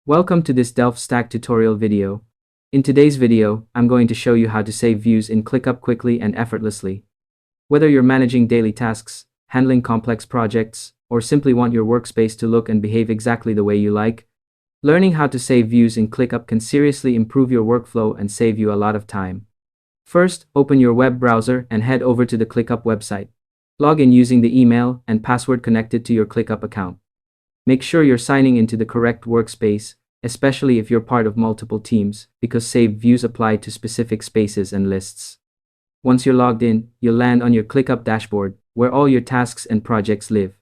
Welcome to this DelftStack tutorial video. In today's video, I'm going to show you how to save views in ClickUp quickly and effortlessly. Whether you're managing daily tasks, handling complex projects, or simply want your workspace to look and behave exactly the way you like, learning how to save views in ClickUp can seriously improve your workflow and save you a lot of time. First, open your web browser and head over to the ClickUp website. Log in using the email and password connected to your ClickUp account. Make sure you're signing into the correct workspace, especially if you're part of multiple teams, because saved views apply to specific spaces and lists. Once you're logged in, you'll land on your ClickUp dashboard, where all your tasks and projects live.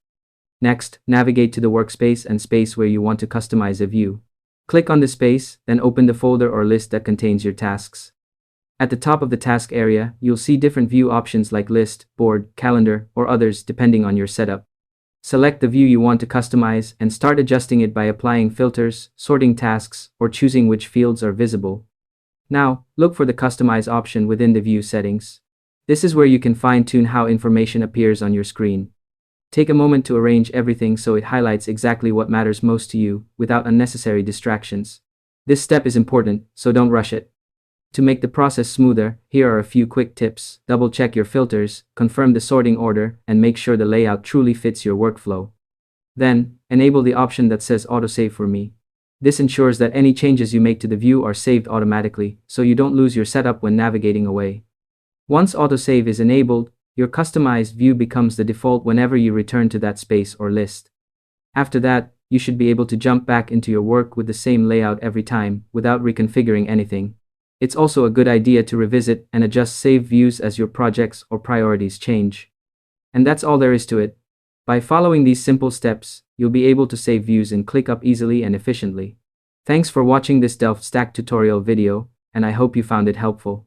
Next, navigate to the workspace and space where you want to customize a view. Click on the space, then open the folder or list that contains your tasks. At the top of the task area, you'll see different view options like list, board, calendar, or others depending on your setup. Select the view you want to customize and start adjusting it by applying filters, sorting tasks, or choosing which fields are visible. Now, look for the Customize option within the view settings. This is where you can fine-tune how information appears on your screen. Take a moment to arrange everything so it highlights exactly what matters most to you, without unnecessary distractions. This step is important, so don't rush it. To make the process smoother, here are a few quick tips. Double-check your filters, confirm the sorting order, and make sure the layout truly fits your workflow. Then, enable the option that says Autosave for me. This ensures that any changes you make to the view are saved automatically, so you don't lose your setup when navigating away. Once Autosave is enabled, your customized view becomes the default whenever you return to that space or list. After that, you should be able to jump back into your work with the same layout every time, without reconfiguring anything. It's also a good idea to revisit and adjust saved views as your projects or priorities change. And that's all there is to it. By following these simple steps, you'll be able to save views in ClickUp easily and efficiently. Thanks for watching this DelftStack tutorial video, and I hope you found it helpful.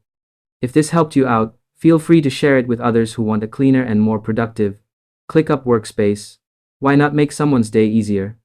If this helped you out, feel free to share it with others who want a cleaner and more productive ClickUp workspace. Why not make someone's day easier?